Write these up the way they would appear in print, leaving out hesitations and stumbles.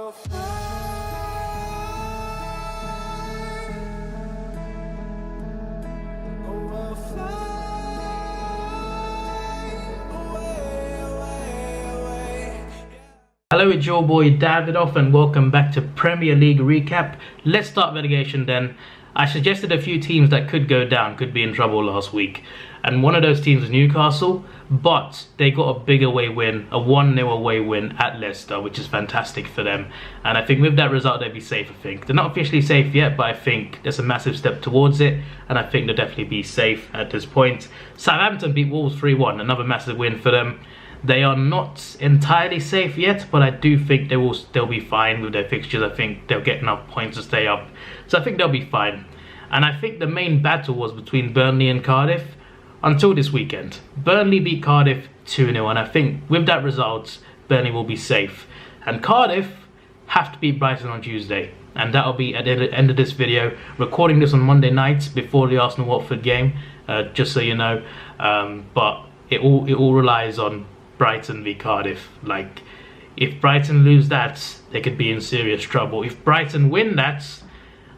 Hello, it's your boy Davidoff and welcome back to Premier League Recap. Let's start relegation then. I suggested a few teams that could go down, could be in trouble last week. And one of those teams was Newcastle, but they got a big away win, a 1-0 away win at Leicester, which is fantastic for them. And I think with that result, they'll be safe, I think. They're not officially safe yet, but I think there's a massive step towards it. And I think they'll definitely be safe at this point. Southampton beat Wolves 3-1, another massive win for them. They are not entirely safe yet, but I do think they'll be fine with their fixtures. I think they'll get enough points to stay up. So I think they'll be fine. And I think the main battle was between Burnley and Cardiff until this weekend. Burnley beat Cardiff 2-0, and I think with that result, Burnley will be safe. And Cardiff have to beat Brighton on Tuesday. And that'll be at the end of this video. Recording this on Monday night before the Arsenal-Watford game, just so you know. But it all relies on Brighton v Cardiff. Like, if Brighton lose that, they could be in serious trouble. If Brighton win that,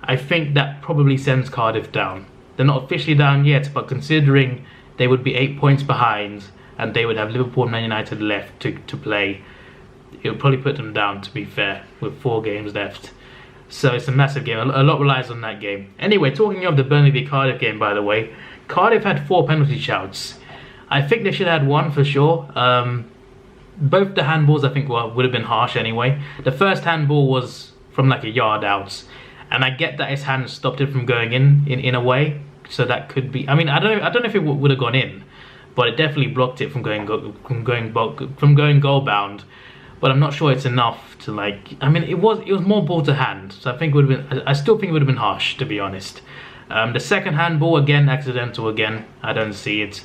I think that probably sends Cardiff down. They're not officially down yet, but considering they would be 8 points behind and they would have Liverpool and Man United left to play, it would probably put them down, to be fair, with 4 games left. So it's a massive game. A lot relies on that game. Anyway, talking of the Burnley v Cardiff game, by the way, Cardiff had 4 penalty shouts. I think they should have had 1 for sure. Both the handballs, I think, would have been harsh anyway. The first handball was from like a yard out, and I get that his hand stopped it from going in a way. So that could be. I mean, I don't know if it would have gone in, but it definitely blocked it from going goal bound. But I'm not sure it's enough to, like. I mean, it was more ball to hand, so I think it would have been. I still think it would have been harsh, to be honest. The second handball, again, accidental again. I don't see it.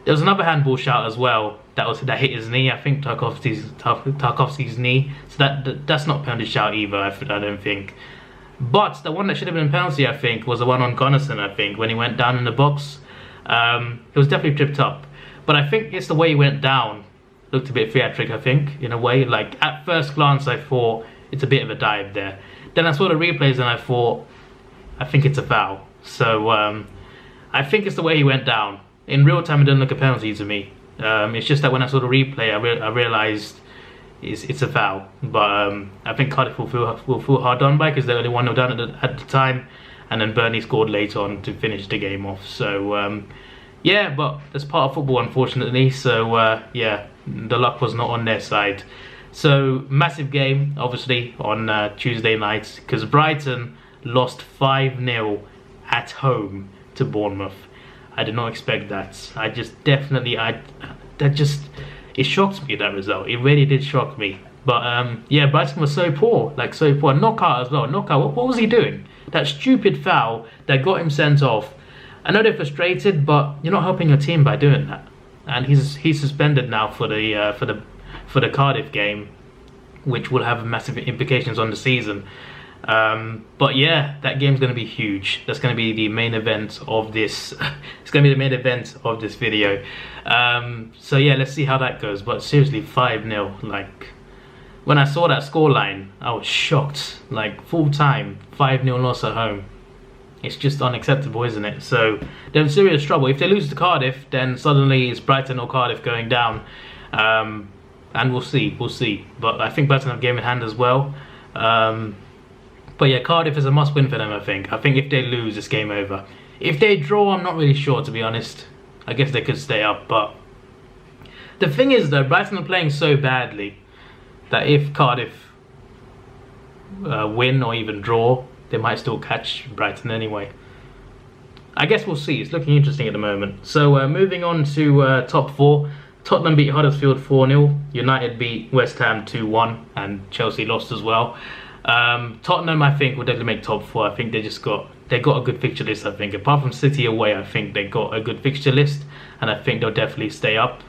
There was another handball shout as well that hit his knee. I think Tarkowski's knee. So that's not penalty shout either. I don't think. But the one that should have been a penalty, I think, was the one on Gunnarsson. I think when he went down in the box, it was definitely tripped up. But I think it's the way he went down looked a bit theatric. I think in a way, like at first glance, I thought it's a bit of a dive there. Then I saw the replays and I thought, I think it's a foul. So I think it's the way he went down. In real time, it didn't look a penalty to me. It's just that when I saw the replay, I realised it's a foul. But I think Cardiff will feel hard done by because they're the only 1-0 down at the time, and then Burnley scored later on to finish the game off. So yeah, but that's part of football, unfortunately. So yeah, the luck was not on their side. So massive game, obviously, on Tuesday night because Brighton lost 5-0 at home to Bournemouth. I did not expect that. It shocked me, that result. It really did shock me. But yeah, Brighton was so poor, like so poor. Knockout as well. Knockout, what was he doing? That stupid foul that got him sent off. I know they're frustrated, but you're not helping your team by doing that. And he's suspended now for the Cardiff game, which will have massive implications on the season. But yeah, that game's going to be huge. That's going to be the main event of this. It's going to be the main event of this video. So yeah, let's see how that goes. But seriously, 5-0. Like, when I saw that scoreline, I was shocked. Like, full time, 5-0 loss at home. It's just unacceptable, isn't it? So they're in serious trouble. If they lose to Cardiff, then suddenly it's Brighton or Cardiff going down. And we'll see. But I think Brighton have game in hand as well. But yeah, Cardiff is a must-win for them, I think. I think if they lose, it's game over. If they draw, I'm not really sure, to be honest. I guess they could stay up, but the thing is, though, Brighton are playing so badly that if Cardiff win or even draw, they might still catch Brighton anyway. I guess we'll see. It's looking interesting at the moment. So moving on to top 4. Tottenham beat Huddersfield 4-0. United beat West Ham 2-1, and Chelsea lost as well. Tottenham, I think, will definitely make top 4. I think they got a good fixture list. I think, apart from City away, I think they got a good fixture list, and I think they'll definitely stay up.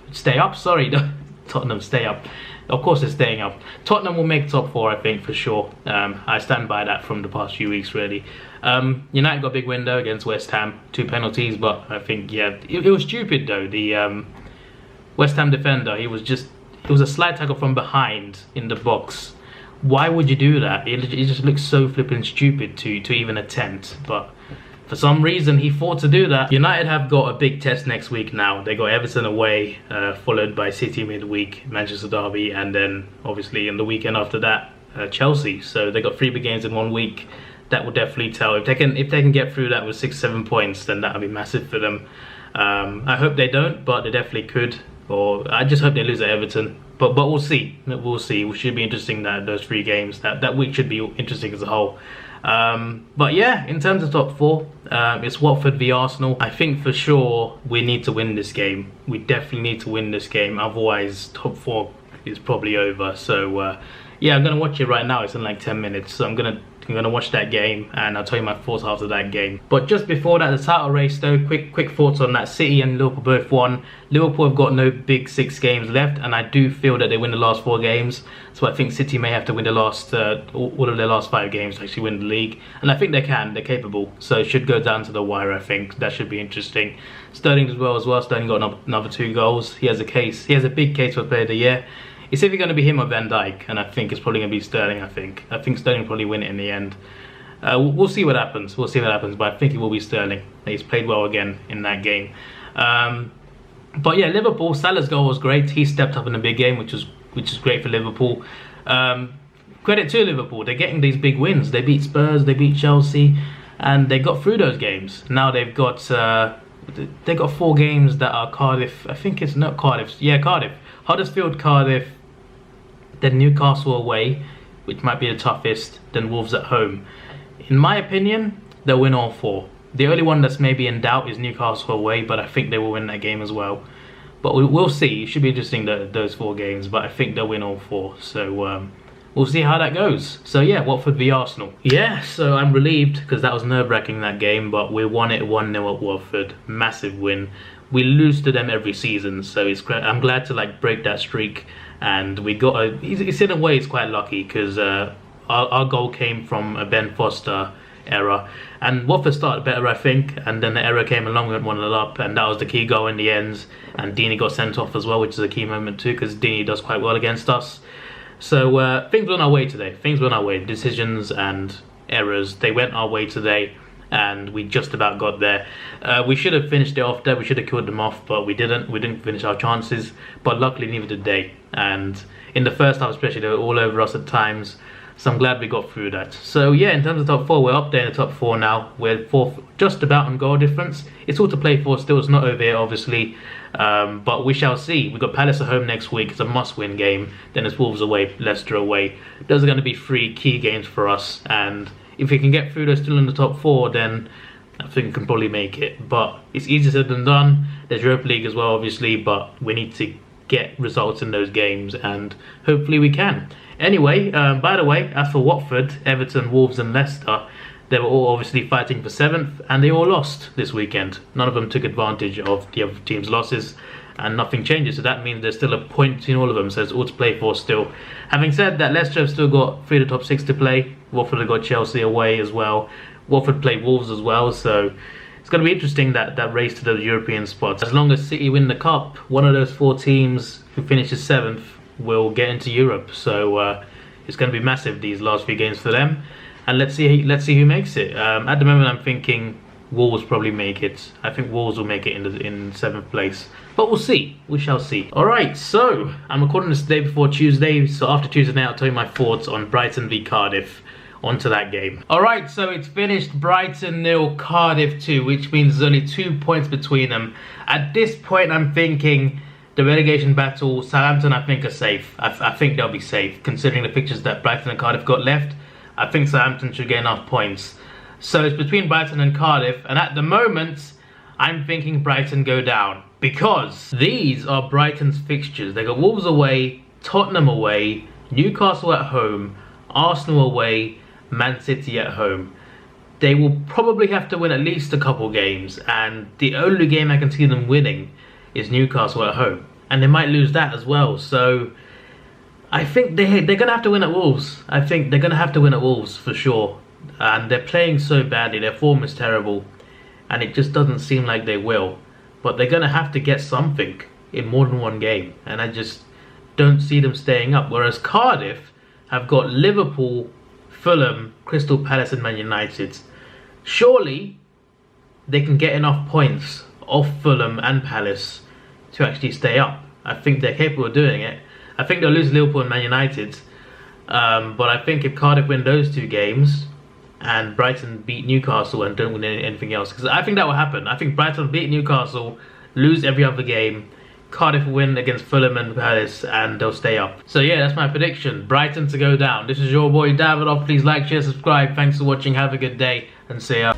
Tottenham stay up. Of course, they're staying up. Tottenham will make top 4, I think, for sure. I stand by that from the past few weeks, really. United got a big window against West Ham, 2 penalties, but I think, yeah, it was stupid though. The West Ham defender, it was a slide tackle from behind in the box, Why would you do that? It just looks so flipping stupid to even attempt. But for some reason, he thought to do that. United have got a big test next week now. They got Everton away, followed by City midweek, Manchester Derby, and then obviously in the weekend after that, Chelsea. So they got 3 big games in 1 week. That will definitely tell. If they can get through that with 6-7 points, then that would be massive for them. I hope they don't, but they definitely could. Or I just hope they lose at Everton. But we'll see. We'll see. It should be interesting, that those 3 games. That week should be interesting as a whole. But yeah, in terms of top 4, it's Watford v Arsenal. I think for sure we need to win this game. We definitely need to win this game. Otherwise, top 4 is probably over. So yeah, I'm gonna watch it right now. It's in like 10 minutes. So I'm gonna watch that game, and I'll tell you my thoughts after that game. But just before that, the title race though, quick thoughts on that. City and Liverpool both won. Liverpool have got no big 6 games left, and I do feel that they win the last 4 games. So I think City may have to win the last all of their last 5 games to actually win the league, and I think they can. They're capable. So it should go down to the wire. I think that should be interesting. Sterling as well. Sterling got another 2 goals. He has a case. He has a big case for Player of the Year. It's either going to be him or Van Dijk, and I think it's probably going to be Sterling. I think Sterling will probably win it in the end. We'll see what happens. But I think it will be Sterling. He's played well again in that game. But yeah, Liverpool. Salah's goal was great. He stepped up in a big game, which is great for Liverpool. Credit to Liverpool. They're getting these big wins. They beat Spurs. They beat Chelsea, and they got through those games. Now they've got 4 games that are Cardiff. I think it's not Cardiff. Yeah, Cardiff. Huddersfield, Cardiff. Then Newcastle away, which might be the toughest, then Wolves at home. In my opinion, they'll win all 4. The only one that's maybe in doubt is Newcastle away, but I think they will win that game as well. But we'll see. It should be interesting, those 4 games, but I think they'll win all 4. So we'll see how that goes. So yeah, Watford v Arsenal. Yeah, so I'm relieved because that was nerve-wracking, that game, but we won it 1-0 at Watford. Massive win. We lose to them every season, so I'm glad to like break that streak. And we got it's in a way it's quite lucky because our goal came from a Ben Foster error, and Watford started better, I think, and then the error came along, we went 1-0 up, and that was the key goal in the end. And Deeney got sent off as well, which is a key moment too, because Deeney does quite well against us. So things went our way today. Decisions and errors, they went our way today, and we just about got there. We should have finished it off there. We should have killed them off, but we didn't. We didn't finish our chances, but luckily neither did they. And in the first half especially, they were all over us at times. So I'm glad we got through that. So yeah, in terms of top 4, we're up there in the top 4 now. We're 4th, just about on goal difference. It's all to play for still. It's not over here, obviously. But we shall see. We've got Palace at home next week. It's a must-win game. Then it's Wolves away, Leicester away. Those are going to be 3 key games for us. And if we can get through those still in the top 4, then I think we can probably make it. But it's easier said than done. There's Europa League as well, obviously, but we need to get results in those games, and hopefully we can. Anyway, by the way, as for Watford, Everton, Wolves and Leicester, they were all obviously fighting for 7th, and they all lost this weekend. None of them took advantage of the other team's losses, and nothing changes. So that means there's still a point between all of them, so it's all to play for still. Having said that, Leicester have still got 3 of the top 6 to play. Watford have got Chelsea away as well. Watford play Wolves as well, so it's going to be interesting, that race to those European spots. As long as City win the Cup, one of those 4 teams who finishes 7th will get into Europe. So it's going to be massive, these last few games for them. And let's see who makes it. At the moment, I'm thinking Wolves probably make it. I think Wolves will make it in 7th place. But we'll see. We shall see. Alright, so I'm recording this day before Tuesday. So after Tuesday night, I'll tell you my thoughts on Brighton v Cardiff. On to that game. Alright, so it's finished Brighton 0, Cardiff 2, which means there's only 2 points between them. At this point, I'm thinking the relegation battle, Southampton, I think, are safe. I think they'll be safe. Considering the fixtures that Brighton and Cardiff got left, I think Southampton should get enough points. So it's between Brighton and Cardiff, and at the moment, I'm thinking Brighton go down. Because these are Brighton's fixtures. They got Wolves away, Tottenham away, Newcastle at home, Arsenal away, Man City at home. They will probably have to win at least a couple games, and the only game I can see them winning is Newcastle at home, and they might lose that as well. So I think they're gonna have to win at Wolves. I think they're gonna have to win at Wolves for sure, and they're playing so badly. Their form is terrible, and it just doesn't seem like they will. But they're gonna have to get something in more than one game, and I just don't see them staying up. Whereas Cardiff have got Liverpool, Fulham, Crystal Palace and Man United. Surely they can get enough points off Fulham and Palace to actually stay up. I think they're capable of doing it. I think they'll lose Liverpool and Man United. But I think if Cardiff win those 2 games and Brighton beat Newcastle and don't win anything else, because I think that will happen. I think Brighton beat Newcastle, lose every other game, Cardiff win against Fulham and Palace, and they'll stay up. So yeah, that's my prediction. Brighton to go down. This is your boy Davidoff. Please like, share, subscribe. Thanks for watching. Have a good day and see ya.